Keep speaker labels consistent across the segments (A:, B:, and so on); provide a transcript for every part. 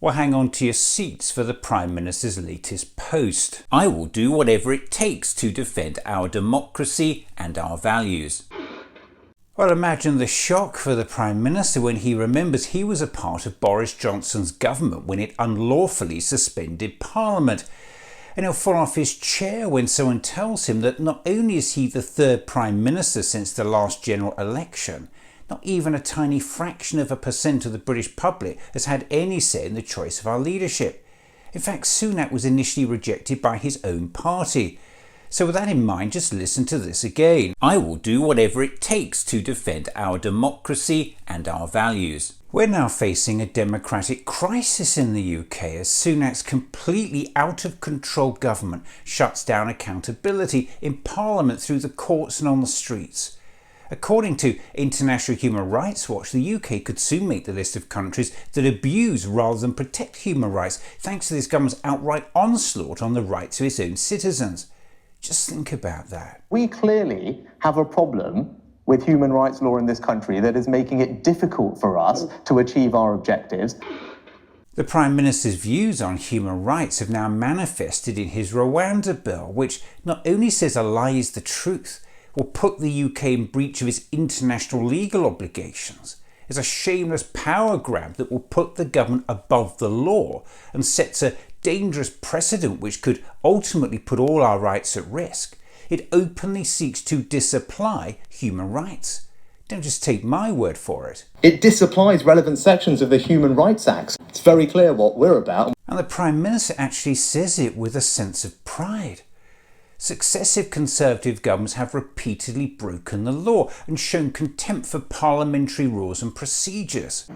A: Well, hang on to your seats for the Prime Minister's latest post. I will do whatever it takes to defend our democracy and our values. Well, imagine the shock for the Prime Minister when he remembers he was a part of Boris Johnson's government when it unlawfully suspended Parliament. And he'll fall off his chair when someone tells him that not only is he the third Prime Minister since the last general election, not even a tiny fraction of a percent of the British public has had any say in the choice of our leadership. In fact, Sunak was initially rejected by his own party. So with that in mind, just listen to this again. I will do whatever it takes to defend our democracy and our values. We're now facing a democratic crisis in the UK as Sunak's completely out of control government shuts down accountability in Parliament, through the courts and on the streets. According to International Human Rights Watch, the UK could soon make the list of countries that abuse rather than protect human rights, thanks to this government's outright onslaught on the rights of its own citizens. Just think about that.
B: We clearly have a problem with human rights law in this country that is making it difficult for us to achieve our objectives.
A: The Prime Minister's views on human rights have now manifested in his Rwanda bill, which not only says a lie is the truth, will put the UK in breach of its international legal obligations. It's a shameless power grab that will put the government above the law and sets a dangerous precedent which could ultimately put all our rights at risk. It openly seeks to disapply human rights. Don't just take my word for it.
B: It disapplies relevant sections of the Human Rights Act. It's very clear what we're about.
A: And the Prime Minister actually says it with a sense of pride. Successive Conservative governments have repeatedly broken the law and shown contempt for parliamentary rules and procedures.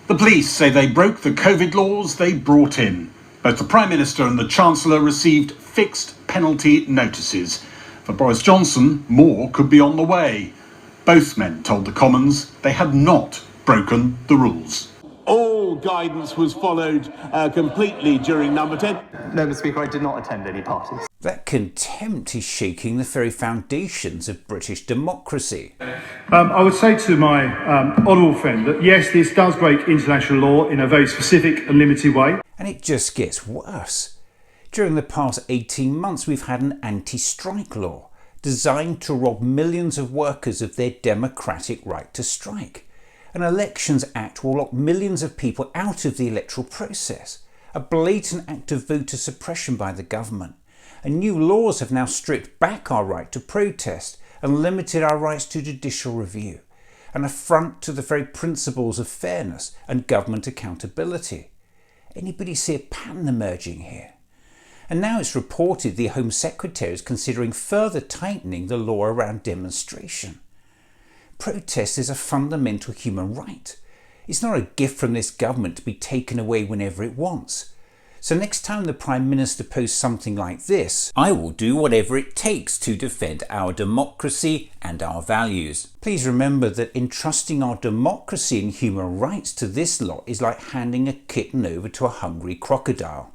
C: The police say they broke the COVID laws they brought in. Both the Prime Minister and the Chancellor received fixed penalty notices. For Boris Johnson, more could be on the way. Both men told the Commons they had not broken the rules.
D: All guidance was followed completely during number 10.
B: No, Mr. Speaker, I did not attend any parties.
A: That contempt is shaking the very foundations of British democracy.
E: I would say to my honourable friend that yes, this does break international law in a very specific and limited way.
A: And it just gets worse. During the past 18 months, we've had an anti-strike law designed to rob millions of workers of their democratic right to strike. An Elections Act will lock millions of people out of the electoral process. A blatant act of voter suppression by the government. And new laws have now stripped back our right to protest and limited our rights to judicial review. An affront to the very principles of fairness and government accountability. Anybody see a pattern emerging here? And now it's reported the Home Secretary is considering further tightening the law around demonstration. Protest is a fundamental human right. It's not a gift from this government to be taken away whenever it wants. So next time the Prime Minister posts something like this, I will do whatever it takes to defend our democracy and our values. Please remember that entrusting our democracy and human rights to this lot is like handing a kitten over to a hungry crocodile.